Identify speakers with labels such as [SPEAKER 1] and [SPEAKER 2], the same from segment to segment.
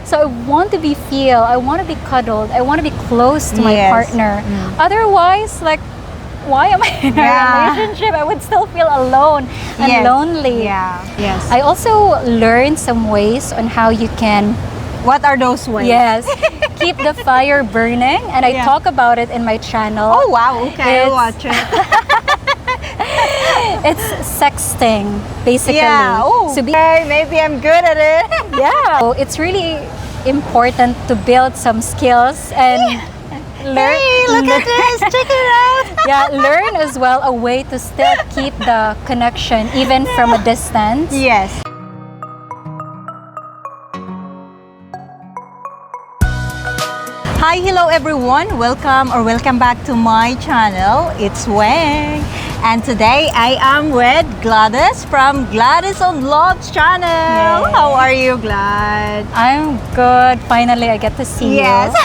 [SPEAKER 1] So I want to be cuddled. I want to be close to my
[SPEAKER 2] Yes.
[SPEAKER 1] partner. Otherwise, like, why am I in a relationship? I would still feel alone and
[SPEAKER 2] Yes.
[SPEAKER 1] lonely.
[SPEAKER 2] Yeah. Yes.
[SPEAKER 1] I also learned some ways on how you can,
[SPEAKER 2] What are those ways?
[SPEAKER 1] yes, keep the fire burning. And I
[SPEAKER 2] Yeah.
[SPEAKER 1] talk about it in my channel.
[SPEAKER 2] Oh wow. Okay. I'll
[SPEAKER 1] It's-
[SPEAKER 2] watch it.
[SPEAKER 1] It's sexting, basically.
[SPEAKER 2] Yeah. Oh.
[SPEAKER 1] So
[SPEAKER 2] Okay. Maybe I'm good at it.
[SPEAKER 1] yeah. So it's really important to build some skills and learn.
[SPEAKER 2] Hey, look at this. Check it out.
[SPEAKER 1] Yeah, learn as well a way to still keep the connection even from a distance.
[SPEAKER 2] Yes. Hi, hello everyone. Welcome back to my channel. It's Wang. And today I am with Gladys from Gladys and Love's channel.
[SPEAKER 1] Yay.
[SPEAKER 2] How are you, Glad?
[SPEAKER 1] I'm good. Finally, I get to see
[SPEAKER 2] Yes.
[SPEAKER 1] you.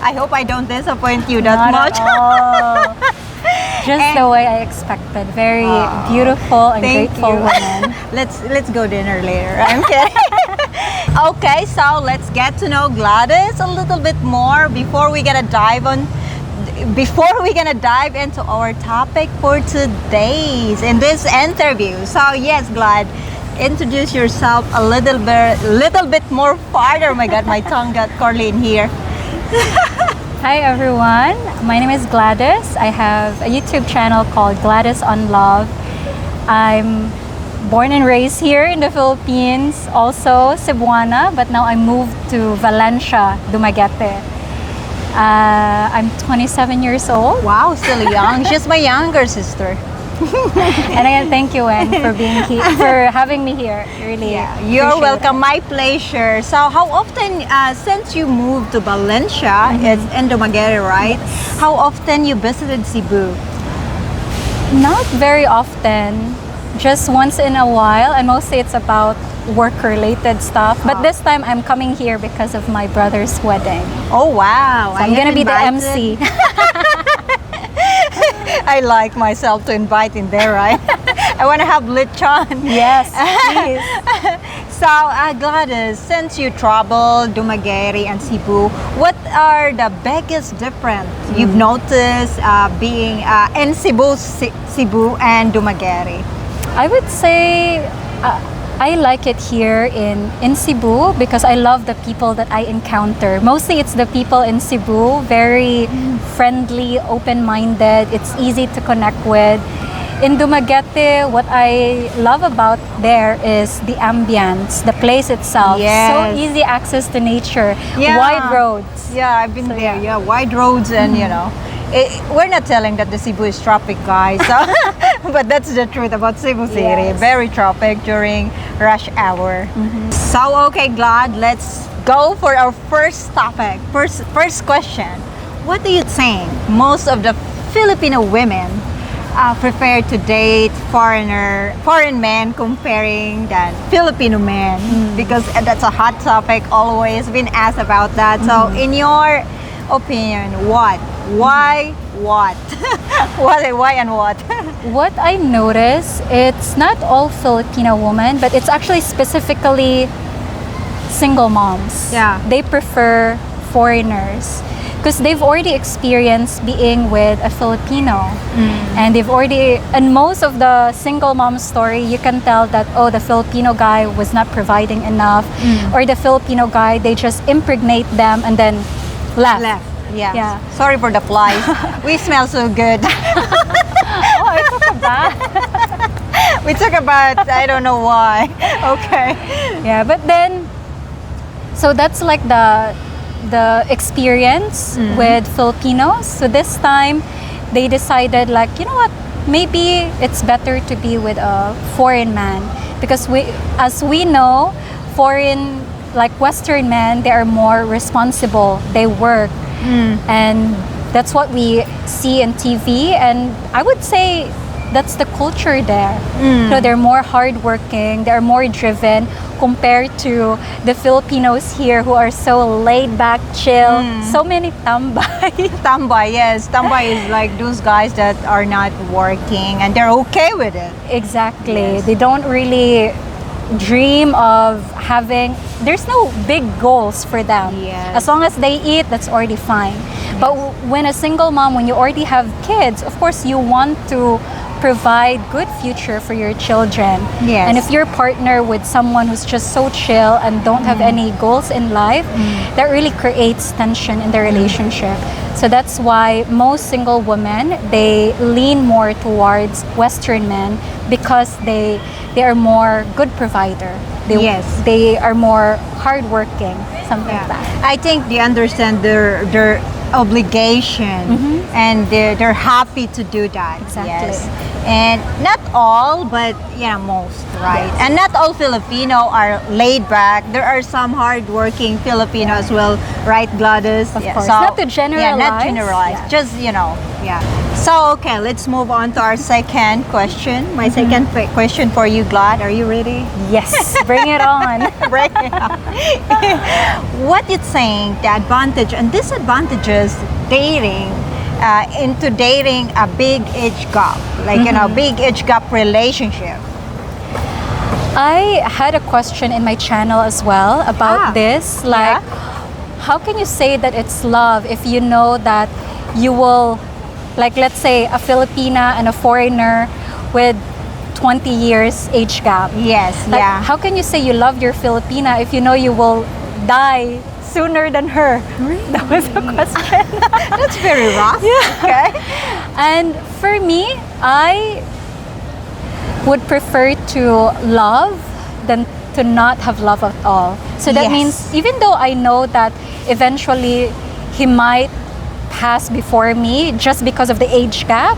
[SPEAKER 2] I hope I don't disappoint you that
[SPEAKER 1] Not
[SPEAKER 2] much.
[SPEAKER 1] at all. Just the way I expected. Very beautiful and
[SPEAKER 2] Thank
[SPEAKER 1] grateful
[SPEAKER 2] you.
[SPEAKER 1] woman.
[SPEAKER 2] Let's go dinner later. I'm kidding. Okay, so let's get to know Gladys a little bit more before we gonna dive into our topic for today's in this interview. So yes, Glad, introduce yourself a little bit more farther. Oh my God, my tongue got curly in here.
[SPEAKER 1] Hi everyone, my name is Gladys. I have a YouTube channel called Gladys on Love. I'm born and raised here in the Philippines, also Cebuana, but now I moved to Valencia, Dumaguete. I'm 27 years old.
[SPEAKER 2] Wow, still young. She's my younger sister.
[SPEAKER 1] And again, thank you, Wen, for being here, for having me here. Really,
[SPEAKER 2] You're
[SPEAKER 1] appreciate
[SPEAKER 2] welcome.
[SPEAKER 1] it.
[SPEAKER 2] My pleasure. So, how often, since you moved to Valencia, it's in Dumaguete, right? How often you visited Cebu?
[SPEAKER 1] Not very often, just once in a while, and mostly it's about work-related stuff. But this time, I'm coming here because of my brother's wedding.
[SPEAKER 2] Oh wow!
[SPEAKER 1] So I'm gonna be the MC.
[SPEAKER 2] I like myself to invite in there, right? I want to have lechon.
[SPEAKER 1] Yes, please.
[SPEAKER 2] So, Gladys, since you traveled Dumaguete and Cebu, what are the biggest difference you've noticed being in Cebu and Dumaguete?
[SPEAKER 1] I would say I like it here in Cebu because I love the people that I encounter. Mostly it's the people in Cebu, very friendly, open-minded. It's easy to connect with. In Dumaguete, what I love about there is the ambience, the place itself.
[SPEAKER 2] Yes.
[SPEAKER 1] So easy access to nature,
[SPEAKER 2] Yeah.
[SPEAKER 1] wide roads.
[SPEAKER 2] Yeah, I've been
[SPEAKER 1] So,
[SPEAKER 2] there.
[SPEAKER 1] yeah.
[SPEAKER 2] Yeah, wide roads and we're not telling that the Cebu is traffic, guys. So, but that's the truth about Cebu City.
[SPEAKER 1] Yes.
[SPEAKER 2] Very traffic during rush hour. So, okay, Glad, let's go for our first topic. First question. What do you think most of the Filipino women prefer to date foreign men comparing than Filipino men? Because that's a hot topic, always been asked about that. So in your opinion, what? Why? What? Why and what?
[SPEAKER 1] What I notice, it's not all Filipino women, but it's actually specifically single moms.
[SPEAKER 2] Yeah.
[SPEAKER 1] They prefer foreigners because they've already experienced being with a Filipino. And and most of the single mom story, you can tell that, oh, the Filipino guy was not providing enough, or the Filipino guy, they just impregnate them and then left.
[SPEAKER 2] Yeah.
[SPEAKER 1] Yeah.
[SPEAKER 2] Sorry for the flies. We smell so good.
[SPEAKER 1] Oh, I took a bath.
[SPEAKER 2] We took a bath. I don't know why. Okay.
[SPEAKER 1] Yeah, but then, so that's like the experience with Filipinos. So this time, they decided like, you know what, maybe it's better to be with a foreign man because as we know, foreign, like Western men, they are more responsible. They work, and that's what we see in TV. And I would say that's the culture there. So they're more hardworking, they're more driven compared to the Filipinos here who are so laid back, chill. So many tambay.
[SPEAKER 2] Tambay, yes. Tambay is like those guys that are not working and they're okay with it.
[SPEAKER 1] Exactly.
[SPEAKER 2] Yes.
[SPEAKER 1] They don't really dream of having, there's no big goals for them.
[SPEAKER 2] Yes.
[SPEAKER 1] As long as they eat, that's already fine. But when a single mom, when you already have kids, of course you want to provide good future for your children.
[SPEAKER 2] Yes.
[SPEAKER 1] And if you're partner with someone who's just so chill and don't have any goals in life, that really creates tension in the relationship. So that's why most single women, they lean more towards Western men because they are more good provider.
[SPEAKER 2] Yes.
[SPEAKER 1] They are more hardworking, something like that.
[SPEAKER 2] I think they understand their obligation, and they're happy to do that.
[SPEAKER 1] Exactly.
[SPEAKER 2] Yes. And not all, but most, right?
[SPEAKER 1] Yes.
[SPEAKER 2] And not all Filipino are laid back. There are some hardworking Filipino as well, right, Gladys?
[SPEAKER 1] Of course. Not to
[SPEAKER 2] Yeah, not
[SPEAKER 1] generalize.
[SPEAKER 2] generalize.
[SPEAKER 1] Yeah.
[SPEAKER 2] Just, yeah. So, okay, let's move on to our second question. My second question for you, Glad. Are you ready?
[SPEAKER 1] Yes, bring it on.
[SPEAKER 2] Right now. What do you think the advantage and disadvantages into dating a big age gap, like big age gap relationship?
[SPEAKER 1] I had a question in my channel as well about this. Like, how can you say that it's love if you know that you will, like, let's say a Filipina and a foreigner with 20 years age gap?
[SPEAKER 2] Yes,
[SPEAKER 1] Like, how can you say you love your Filipina if you know you will die sooner than her? That was the question.
[SPEAKER 2] That's very rough.
[SPEAKER 1] Yeah.
[SPEAKER 2] Okay.
[SPEAKER 1] And for me, I would prefer to love than to not have love at all. So that
[SPEAKER 2] Yes.
[SPEAKER 1] means even though I know that eventually he might pass before me just because of the age gap,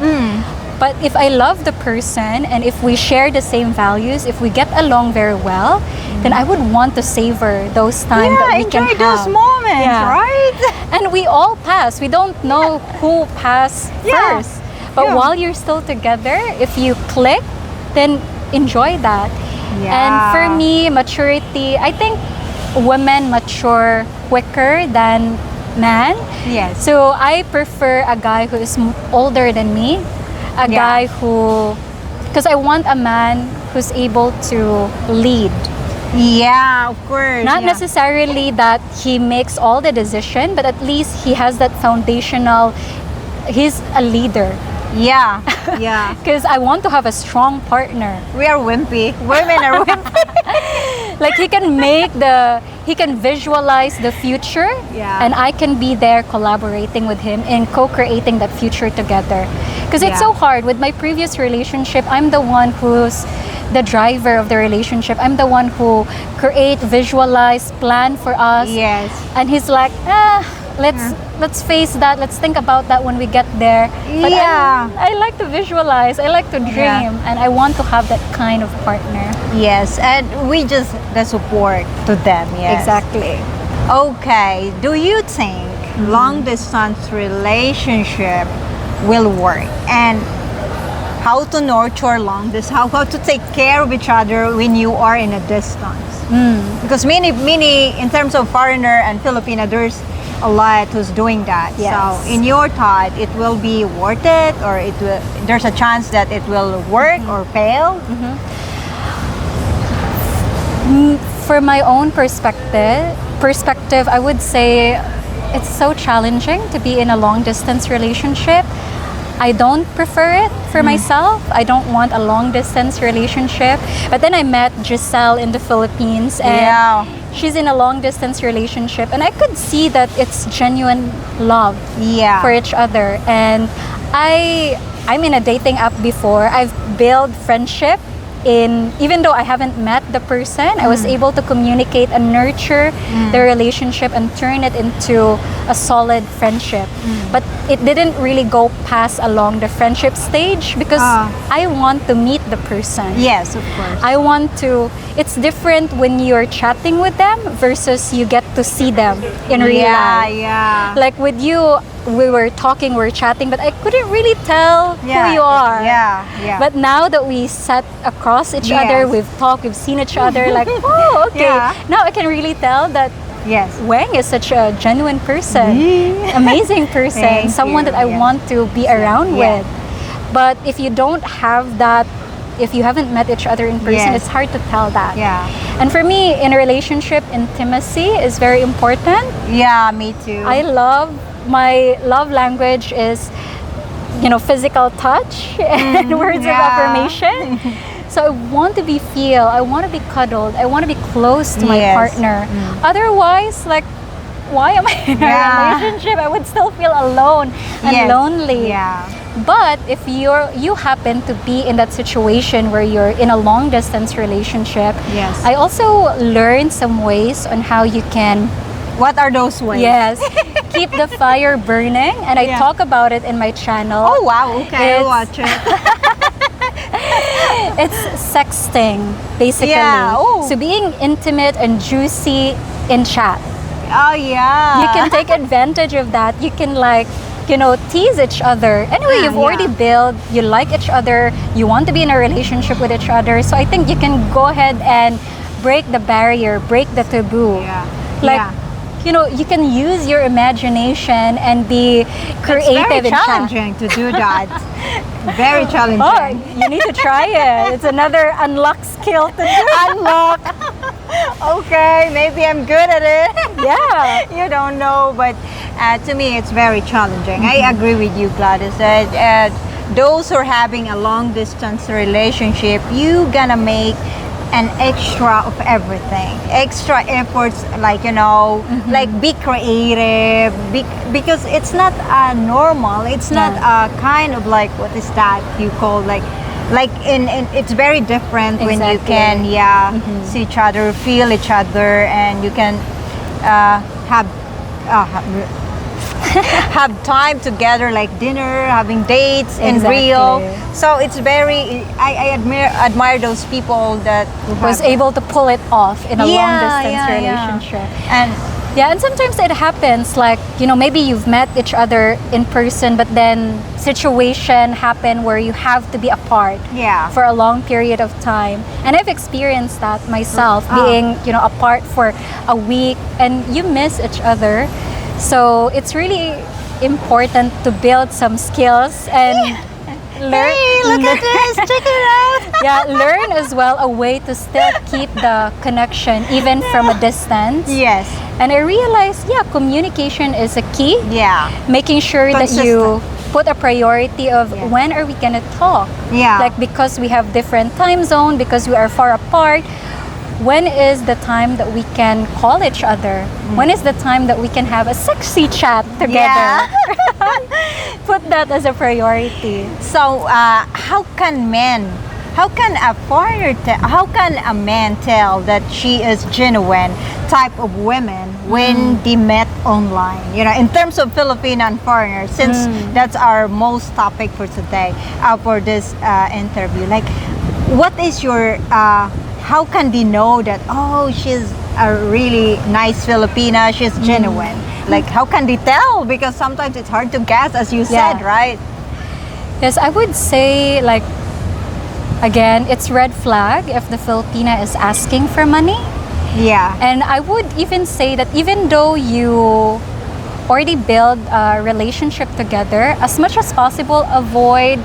[SPEAKER 1] but if I love the person and if we share the same values, if we get along very well, then I would want to savor those times that we can
[SPEAKER 2] enjoy
[SPEAKER 1] have.
[SPEAKER 2] those moments, right?
[SPEAKER 1] And we all pass. We don't know who passed first. But while you're still together, if you click, then enjoy that. And for me, maturity, I think women mature quicker than men.
[SPEAKER 2] Yes.
[SPEAKER 1] So I prefer a guy who is older than me, a guy who, because I want a man who's able to lead.
[SPEAKER 2] Yeah, of course.
[SPEAKER 1] Not necessarily that he makes all the decision, but at least he has that foundational, he's a leader.
[SPEAKER 2] Yeah, yeah.
[SPEAKER 1] Because I want to have a strong partner.
[SPEAKER 2] We are wimpy. Women are wimpy.
[SPEAKER 1] Like he can visualize the future, and I can be there collaborating with him in co-creating that future together. Because it's so hard. With my previous relationship, I'm the one who's the driver of the relationship. I'm the one who visualize, plan for us.
[SPEAKER 2] Yes.
[SPEAKER 1] And he's like, let's face that. Let's think about that when we get there. But I like to visualize. I like to dream, and I want to have that kind of partner.
[SPEAKER 2] Yes, and we just the support to them. Yes.
[SPEAKER 1] Exactly.
[SPEAKER 2] Okay. Do you think long distance relationship will work? And how to nurture long distance? How to take care of each other when you are in a distance? Because many in terms of foreigner and Filipino, there's a lot who's doing that.
[SPEAKER 1] Yes.
[SPEAKER 2] So in your thought, it will be worth it, or there's a chance that it will work or fail?
[SPEAKER 1] For my own perspective, I would say it's so challenging to be in a long distance relationship. I don't prefer it for myself. I don't want a long distance relationship. But then I met Giselle in the Philippines, and she's in a long distance relationship, and I could see that it's genuine love for each other. And I'm in a dating app before. I've built friendship even though I haven't met the person, I was able to communicate and nurture the relationship and turn it into a solid friendship. But it didn't really go past along the friendship stage because I want to meet the person.
[SPEAKER 2] Yes, of course.
[SPEAKER 1] I want to, it's different when you're chatting with them versus you get to see them in real life.
[SPEAKER 2] Yeah.
[SPEAKER 1] Like with you, we were chatting, but I couldn't really tell who you are.
[SPEAKER 2] Yeah.
[SPEAKER 1] But now that we sat across each other, we've talked, we've seen each other, like, oh, okay. Now I can really tell that Wang is such a genuine person, amazing person, someone that I want to be around with. But if you don't have that, if you haven't met each other in person,
[SPEAKER 2] Yes.
[SPEAKER 1] it's hard to tell that.
[SPEAKER 2] Yeah.
[SPEAKER 1] And for me, in a relationship, intimacy is very important.
[SPEAKER 2] Yeah, me too.
[SPEAKER 1] My love language is, physical touch and words of
[SPEAKER 2] yeah.
[SPEAKER 1] affirmation. So I want to I want to be cuddled. I want to be close to my
[SPEAKER 2] Yes.
[SPEAKER 1] partner. Otherwise, like, why am I in a
[SPEAKER 2] Yeah.
[SPEAKER 1] relationship? I would still feel alone and
[SPEAKER 2] Yes.
[SPEAKER 1] lonely.
[SPEAKER 2] Yeah.
[SPEAKER 1] But if you happen to be in that situation where you're in a long distance relationship,
[SPEAKER 2] Yes.
[SPEAKER 1] I also learned some ways on how you can
[SPEAKER 2] What are those ways?
[SPEAKER 1] yes keep the fire burning, and I
[SPEAKER 2] Yeah.
[SPEAKER 1] talk about it in my channel.
[SPEAKER 2] Oh wow, okay, I'll
[SPEAKER 1] It's-
[SPEAKER 2] watch it.
[SPEAKER 1] It's sexting, basically.
[SPEAKER 2] Yeah, oh.
[SPEAKER 1] So being intimate and juicy in chat.
[SPEAKER 2] Oh yeah.
[SPEAKER 1] You can take advantage of that. You can tease each other. Anyway,
[SPEAKER 2] Yeah,
[SPEAKER 1] you've already built, you like each other, you want to be in a relationship with each other. So I think you can go ahead and break the barrier, break the taboo.
[SPEAKER 2] Yeah.
[SPEAKER 1] Like,
[SPEAKER 2] Yeah.
[SPEAKER 1] you can use your imagination and be creative
[SPEAKER 2] It's very
[SPEAKER 1] in chat.
[SPEAKER 2] challenging to do that. Very challenging.
[SPEAKER 1] Oh, you need to try it. It's another unlocked skill to do.
[SPEAKER 2] Unlock. Okay, maybe I'm good at it.
[SPEAKER 1] Yeah.
[SPEAKER 2] You don't know, but to me, it's very challenging. I agree with you, Gladys. Those who are having a long distance relationship, you gonna make an extra of everything, extra efforts, like like be creative, because it's not normal. It's not kind of like, what is that you call like in it's very different when you can see each other, feel each other, and you can have have time together, like dinner, having dates in
[SPEAKER 1] Exactly.
[SPEAKER 2] real. So it's very I admire those people that
[SPEAKER 1] Was able to pull it off in a long distance
[SPEAKER 2] yeah.
[SPEAKER 1] relationship.
[SPEAKER 2] And
[SPEAKER 1] And sometimes it happens like, maybe you've met each other in person, but then situation happen where you have to be apart
[SPEAKER 2] Yeah.
[SPEAKER 1] for a long period of time. And I've experienced that myself, being, apart for a week, and you miss each other. So it's really important to build some skills and learn.
[SPEAKER 2] hey, look at this, check it out.
[SPEAKER 1] Yeah, learn as well a way to still keep the connection even from a distance.
[SPEAKER 2] Yes.
[SPEAKER 1] And I realized, communication is a key.
[SPEAKER 2] Yeah.
[SPEAKER 1] Making sure that you
[SPEAKER 2] Consistent.
[SPEAKER 1] put a priority of
[SPEAKER 2] Yeah.
[SPEAKER 1] when are we gonna talk.
[SPEAKER 2] Yeah.
[SPEAKER 1] Like, because we have different time zone, because we are far apart, when is the time that we can call each other? When is the time that we can have a sexy chat together? Put that as a priority.
[SPEAKER 2] So how can a man tell that she is genuine type of women when they met online? In terms of Filipino and foreigners, since that's our most topic for today, for this interview. Like, what is your how can they know that, she's a really nice Filipina, she's genuine? Like, how can they tell? Because sometimes it's hard to guess, as you said,
[SPEAKER 1] Yeah.
[SPEAKER 2] right?
[SPEAKER 1] Yes, I would say, like, again, it's red flag if the Filipina is asking for money.
[SPEAKER 2] Yeah.
[SPEAKER 1] And I would even say that even though you already build a relationship together, as much as possible, avoid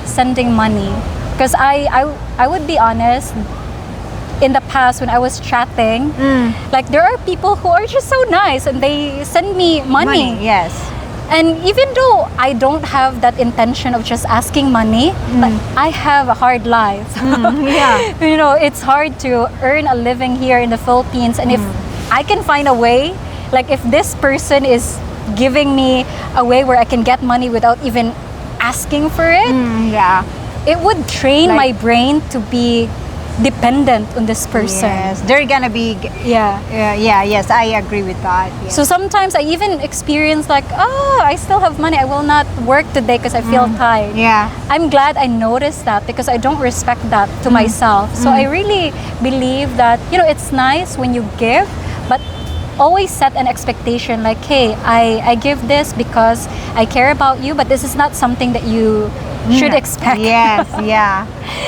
[SPEAKER 1] sending money. Because I would be honest, in the past when I was chatting, like, there are people who are just so nice and they send me money.
[SPEAKER 2] Yes.
[SPEAKER 1] And even though I don't have that intention of just asking money, like, I have a hard life.
[SPEAKER 2] Yeah.
[SPEAKER 1] It's hard to earn a living here in the Philippines. And if I can find a way, like, if this person is giving me a way where I can get money without even asking for it,
[SPEAKER 2] Yeah.
[SPEAKER 1] it would train my
[SPEAKER 2] Like-
[SPEAKER 1] brain to be dependent on this person.
[SPEAKER 2] Yes. They're gonna be.
[SPEAKER 1] Yeah.
[SPEAKER 2] Yes, I agree with that. Yeah.
[SPEAKER 1] So sometimes I even experience like, I still have money. I will not work today because I feel tired.
[SPEAKER 2] Yeah.
[SPEAKER 1] I'm glad I noticed that because I don't respect that to myself. So I really believe that, it's nice when you give, but always set an expectation like, hey, I give this because I care about you, but this is not something that you should expect.
[SPEAKER 2] Yes. Yeah.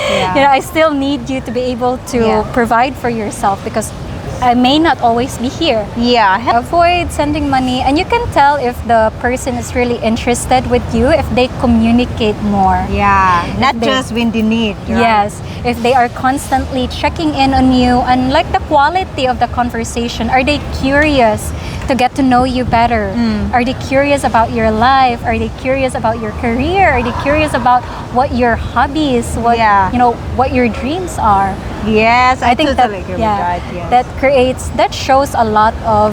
[SPEAKER 2] Yeah.
[SPEAKER 1] I still need you to be able to
[SPEAKER 2] Yeah.
[SPEAKER 1] provide for yourself, because I may not always be here.
[SPEAKER 2] Yeah.
[SPEAKER 1] Avoid sending money, and you can tell if the person is really interested with you if they communicate more.
[SPEAKER 2] Yeah. Not
[SPEAKER 1] they-
[SPEAKER 2] just when they need. Right?
[SPEAKER 1] Yes, if they are constantly checking in on you, and like the quality of the conversation. Are they curious to get to know you better? Are they curious about your life? Are they curious about your career? Are they curious about what your hobbies, what
[SPEAKER 2] Yeah.
[SPEAKER 1] what your dreams are?
[SPEAKER 2] Yes, I
[SPEAKER 1] think
[SPEAKER 2] totally
[SPEAKER 1] that
[SPEAKER 2] agree with that. Yes.
[SPEAKER 1] that shows a lot of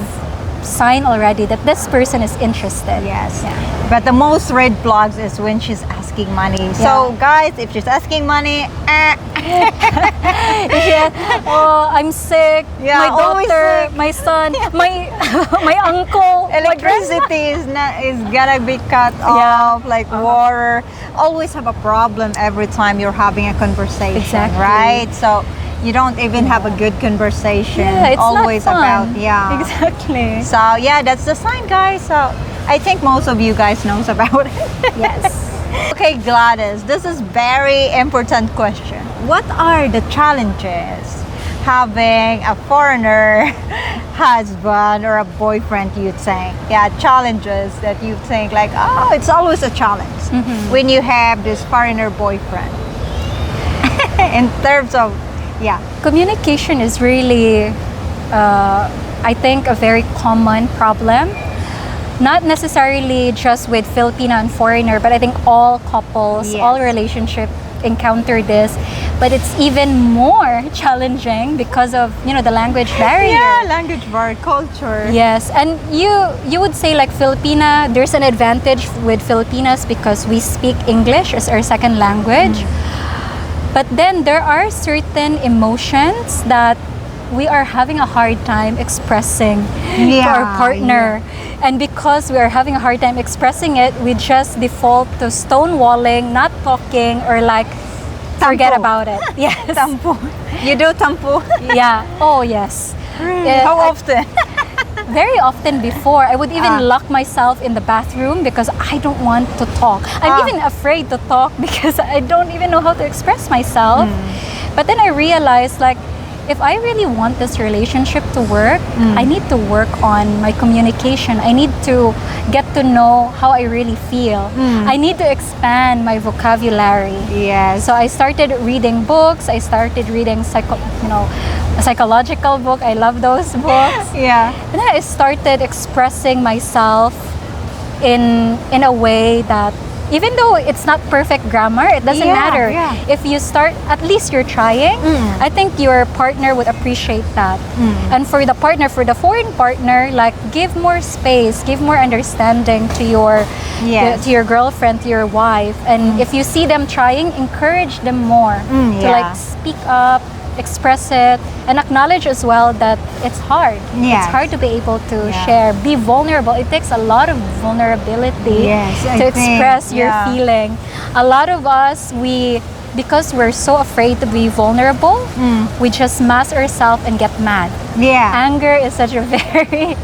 [SPEAKER 1] sign already that this person is interested.
[SPEAKER 2] Yes.
[SPEAKER 1] Yeah.
[SPEAKER 2] But the most red flags is when she's asking money. So guys, if she's asking money,
[SPEAKER 1] Oh, I'm sick.
[SPEAKER 2] Yeah,
[SPEAKER 1] My
[SPEAKER 2] always
[SPEAKER 1] daughter,
[SPEAKER 2] sick.
[SPEAKER 1] my son, my my uncle, my
[SPEAKER 2] electricity is gonna be cut off, like water. Always have a problem every time you're having a conversation,
[SPEAKER 1] Exactly.
[SPEAKER 2] right? So you don't even have a good conversation.
[SPEAKER 1] Yeah, it's
[SPEAKER 2] always
[SPEAKER 1] not fun.
[SPEAKER 2] about
[SPEAKER 1] Exactly.
[SPEAKER 2] So yeah, that's the sign, guys. So I think most of you guys knows about it.
[SPEAKER 1] Yes.
[SPEAKER 2] Okay, Gladys, this is very important question. What are the challenges having a foreigner husband or a boyfriend, you'd think? Yeah, challenges that you think like, oh, it's always a challenge when you have this foreigner boyfriend. In terms of,
[SPEAKER 1] Communication is really, I think, a very common problem. Not necessarily just with Filipino and foreigner, but I think all couples,
[SPEAKER 2] Yes.
[SPEAKER 1] all relationship encounter this. But it's even more challenging because of the language barrier.
[SPEAKER 2] yeah, language bar culture.
[SPEAKER 1] Yes, and you would say like Filipina, there's an advantage with Filipinas because we speak English as our second language. But then there are certain emotions that we are having a hard time expressing to our partner. And because we are having a hard time expressing it, we just default to stonewalling, not talking, or like forget
[SPEAKER 2] Tampo.
[SPEAKER 1] about it. Yes.
[SPEAKER 2] Tampo. You do tampo?
[SPEAKER 1] Yeah. Oh, yes.
[SPEAKER 2] How often?
[SPEAKER 1] Very often before, I would even lock myself in the bathroom because I don't want to talk. I'm even afraid to talk because I don't even know how to express myself. But then I realized, like, if I really want this relationship to work, I need to work on my communication. I need to get to know how I really feel. I need to expand my vocabulary.
[SPEAKER 2] Yes.
[SPEAKER 1] So I started reading books. I started reading a psychological book. I love those books.
[SPEAKER 2] Yeah.
[SPEAKER 1] And then I started expressing myself in a way that even though it's not perfect grammar, it doesn't matter.
[SPEAKER 2] Yeah.
[SPEAKER 1] If you start, at least you're trying. I think your partner would appreciate that. And for the foreign partner, like give more space, give more understanding to your to your girlfriend, to your wife. And if you see them trying, encourage them more to like speak up, express it, and acknowledge as well that it's hard.
[SPEAKER 2] Yes.
[SPEAKER 1] It's hard to be able to share, be vulnerable. It takes a lot of vulnerability to express your feeling. A lot of us, because we're so afraid to be vulnerable, we just mask ourselves and get mad.
[SPEAKER 2] Yeah.
[SPEAKER 1] Anger is such a very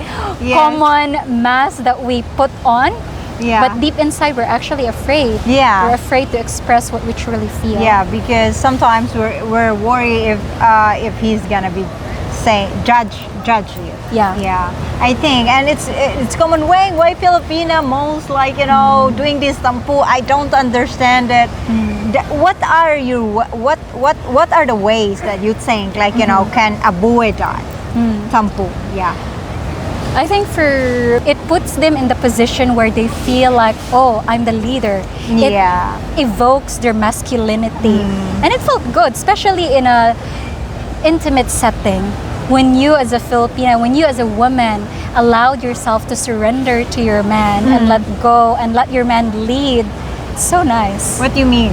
[SPEAKER 1] common mask that we put on.
[SPEAKER 2] Yeah.
[SPEAKER 1] But deep inside, we're actually afraid.
[SPEAKER 2] Yeah.
[SPEAKER 1] We're afraid to express what we truly feel.
[SPEAKER 2] Yeah, because sometimes we're worried if he's gonna be judge you.
[SPEAKER 1] Yeah.
[SPEAKER 2] Yeah. I think, and it's common way why Filipina most like doing this tampu. I don't understand it. What are the ways that you think like can avoid that tampu? Yeah.
[SPEAKER 1] I think it puts them in the position where they feel like, oh, I'm the leader.
[SPEAKER 2] Yeah.
[SPEAKER 1] It evokes their masculinity. And it felt good, especially in a intimate setting. When you as a Filipina, when you as a woman allowed yourself to surrender to your man and let go and let your man lead, it's so nice.
[SPEAKER 2] What do you mean?